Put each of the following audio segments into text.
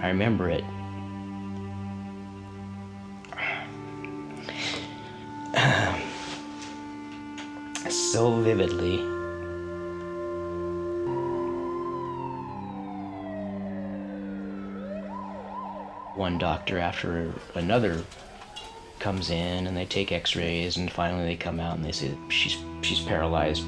I remember it so vividly. One doctor after another comes in and they take x-rays, and finally they come out and they say she's paralyzed.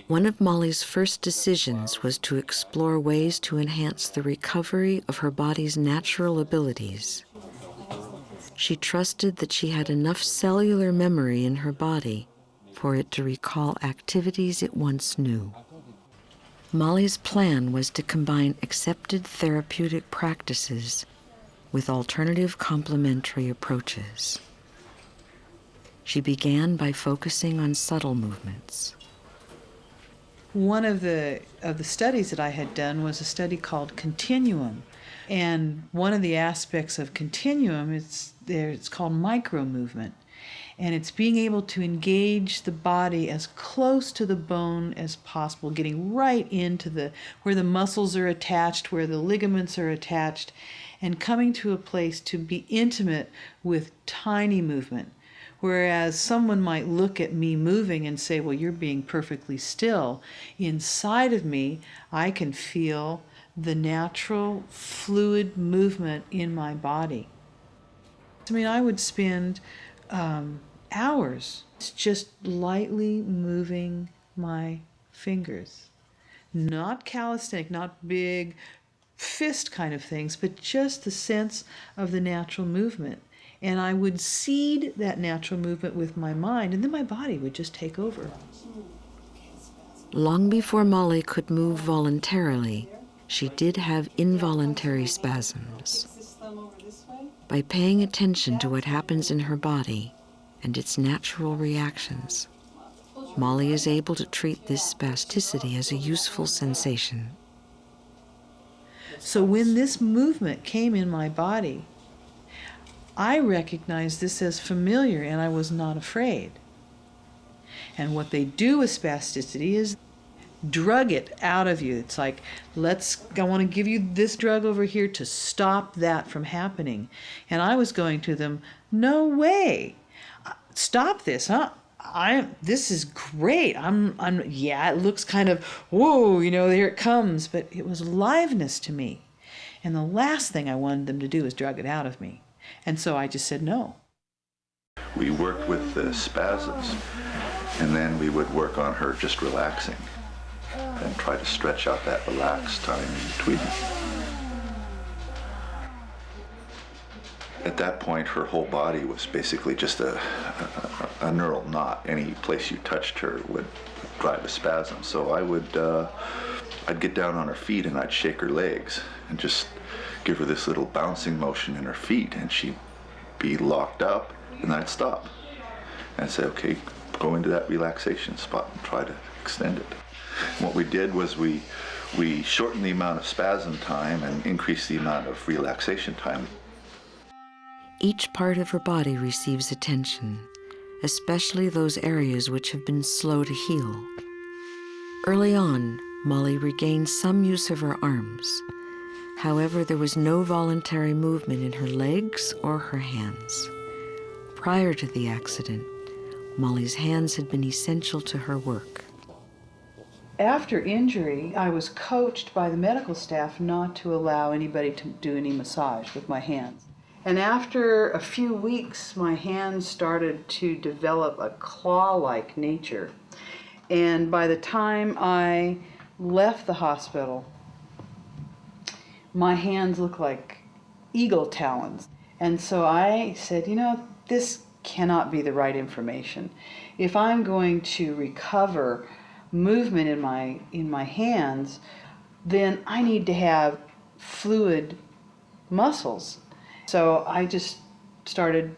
One of Molly's first decisions was to explore ways to enhance the recovery of her body's natural abilities. She trusted that she had enough cellular memory in her body for it to recall activities it once knew. Molly's plan was to combine accepted therapeutic practices with alternative complementary approaches. She began by focusing on subtle movements. One of the studies that I had done was a study called Continuum. And one of the aspects of Continuum is it's called micro movement. And it's being able to engage the body as close to the bone as possible, getting right into where the muscles are attached, where the ligaments are attached, and coming to a place to be intimate with tiny movement. Whereas someone might look at me moving and say, well, you're being perfectly still. Inside of me, I can feel the natural fluid movement in my body. I mean, I would spend hours just lightly moving my fingers. Not calisthenic, not big fist kind of things, but just the sense of the natural movement. And I would seed that natural movement with my mind, and then my body would just take over. Long before Molly could move voluntarily, she did have involuntary spasms. By paying attention to what happens in her body and its natural reactions, Molly is able to treat this spasticity as a useful sensation. So when this movement came in my body, I recognized this as familiar, and I was not afraid. And what they do with spasticity is drug it out of you. It's like, I want to give you this drug over here to stop that from happening. And I was going to them, no way, stop this, huh? This is great. Yeah, it looks kind of, whoa, there it comes, but it was aliveness to me. And the last thing I wanted them to do is drug it out of me. And so I just said no. We worked with the spasms, and then we would work on her just relaxing and try to stretch out that relaxed time in between. At that point, her whole body was basically just a neural knot. Any place you touched her would drive a spasm. So I'd get down on her feet and I'd shake her legs and just give her this little bouncing motion in her feet, and she'd be locked up, and I'd stop and say, okay, go into that relaxation spot and try to extend it. And what we did was we shortened the amount of spasm time and increased the amount of relaxation time. Each part of her body receives attention, especially those areas which have been slow to heal. Early on, Molly regained some use of her arms. However, there was no voluntary movement in her legs or her hands. Prior to the accident, Molly's hands had been essential to her work. After injury, I was coached by the medical staff not to allow anybody to do any massage with my hands. And after a few weeks, my hands started to develop a claw-like nature. And by the time I left the hospital, my hands looked like eagle talons. And so I said, this cannot be the right information. If I'm going to recover movement in my hands, then I need to have fluid muscles. So I just started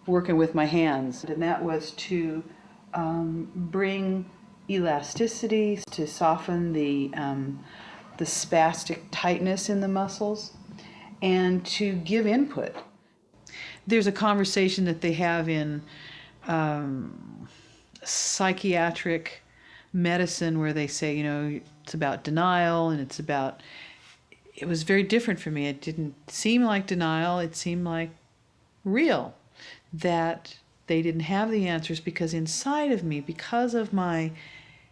working with my hands, and that was to bring elasticity, to soften the spastic tightness in the muscles, and to give input. There's a conversation that they have in psychiatric medicine where they say, it's about denial, and it was very different for me. It didn't seem like denial, it seemed like real, that they didn't have the answers, because inside of me, because of my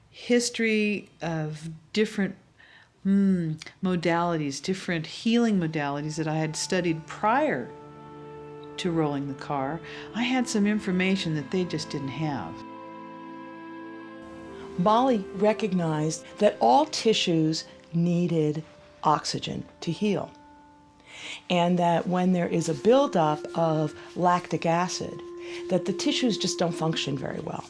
history of different modalities, different healing modalities that I had studied prior to rolling the car, I had some information that they just didn't have. Molly recognized that all tissues needed oxygen to heal, and that when there is a buildup of lactic acid, that the tissues just don't function very well.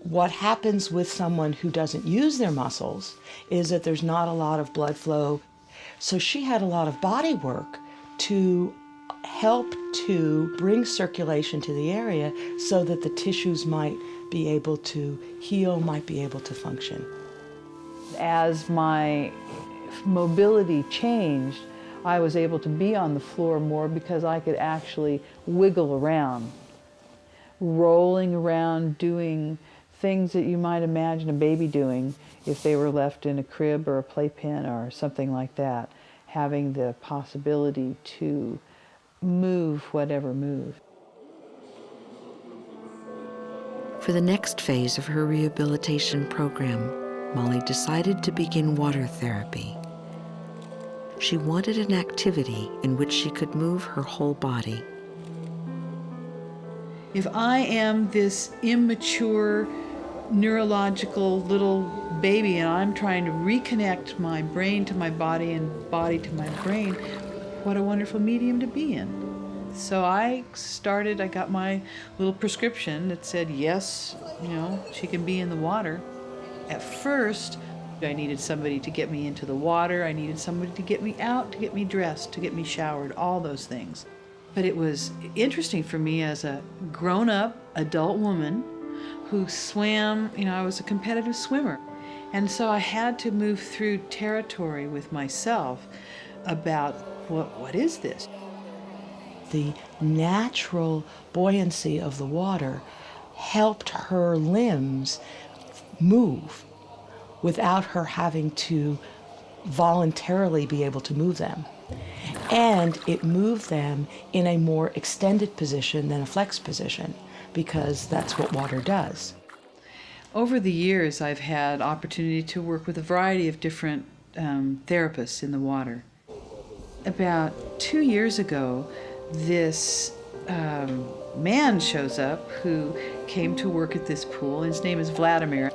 What happens with someone who doesn't use their muscles is that there's not a lot of blood flow. So she had a lot of body work to help to bring circulation to the area so that the tissues might be able to heal, might be able to function. As my mobility changed, I was able to be on the floor more because I could actually wiggle around, rolling around, doing things that you might imagine a baby doing if they were left in a crib or a playpen or something like that, having the possibility to move whatever moved. For the next phase of her rehabilitation program, Molly decided to begin water therapy. She wanted an activity in which she could move her whole body. If I am this immature, neurological little baby and I'm trying to reconnect my brain to my body and body to my brain, what a wonderful medium to be in. So I got my little prescription that said, yes, she can be in the water. At first, I needed somebody to get me into the water. I needed somebody to get me out, to get me dressed, to get me showered, all those things. But it was interesting for me as a grown-up adult woman who swam, I was a competitive swimmer. And so I had to move through territory with myself about what is this? The natural buoyancy of the water helped her limbs move without her having to voluntarily be able to move them. And it moved them in a more extended position than a flex position, because that's what water does. Over the years, I've had opportunity to work with a variety of different therapists in the water. About 2 years ago, this man shows up who came to work at this pool. His name is Vladimir,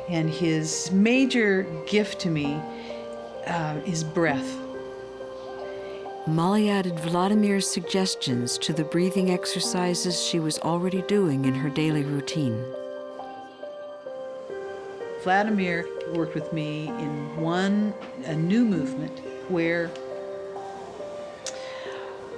and his major gift to me is breath. Molly added Vladimir's suggestions to the breathing exercises she was already doing in her daily routine. Vladimir worked with me in a new movement where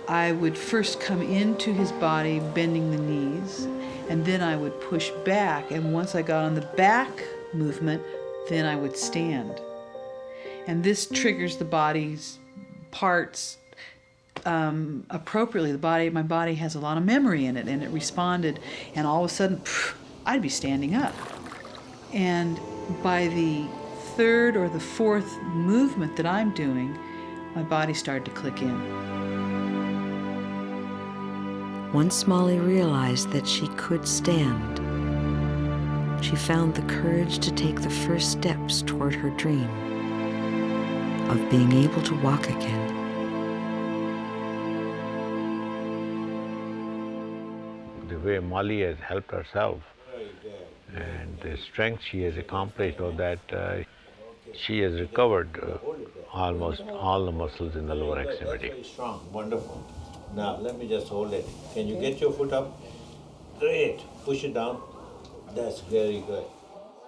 I would first come into his body bending the knees, and then I would push back, and once I got on the back movement, then I would stand. And this triggers the body's parts appropriately. My body has a lot of memory in it, and it responded, and all of a sudden, I'd be standing up. And by the third or the fourth movement that I'm doing, my body started to click in. Once Molly realized that she could stand, she found the courage to take the first steps toward her dream of being able to walk again. The way Molly has helped herself and the strength she has accomplished, or that she has recovered almost all the muscles in the lower extremity. Very strong, wonderful. Now let me just hold it. Can you get your foot up? Great. Push it down. That's very good.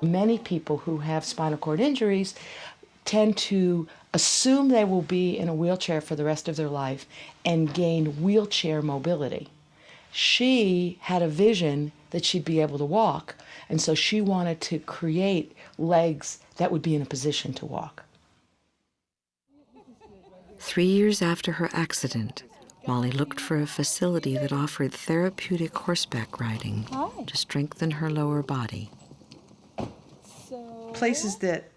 Many people who have spinal cord injuries tend to assume they will be in a wheelchair for the rest of their life and gain wheelchair mobility. She had a vision that she'd be able to walk, and so she wanted to create legs that would be in a position to walk. 3 years after her accident, Molly looked for a facility that offered therapeutic horseback riding to strengthen her lower body. Places that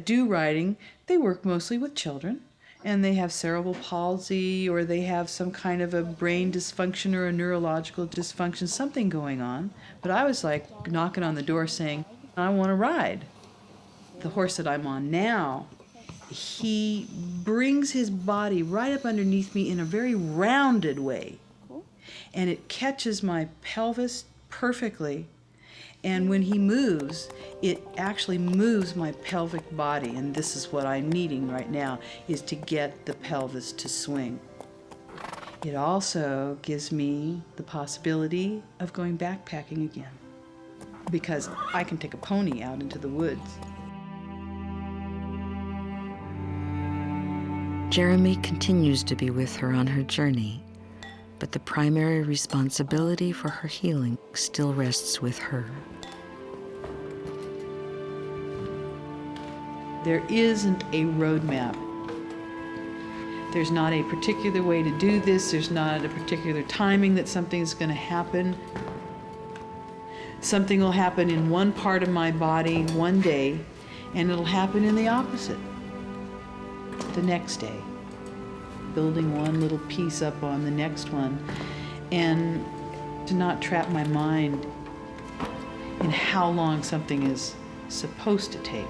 do riding, they work mostly with children, and they have cerebral palsy, or they have some kind of a brain dysfunction or a neurological dysfunction, something going on. But I was like knocking on the door saying, I want to ride. The horse that I'm on now, he brings his body right up underneath me in a very rounded way, and it catches my pelvis perfectly. And when he moves, it actually moves my pelvic body, and this is what I'm needing right now, is to get the pelvis to swing. It also gives me the possibility of going backpacking again, because I can take a pony out into the woods. Jeremy continues to be with her on her journey, but the primary responsibility for her healing still rests with her. There isn't a roadmap. There's not a particular way to do this. There's not a particular timing that something's going to happen. Something will happen in one part of my body one day, and it'll happen in the opposite the next day. Building one little piece up on the next one, and to not trap my mind in how long something is supposed to take.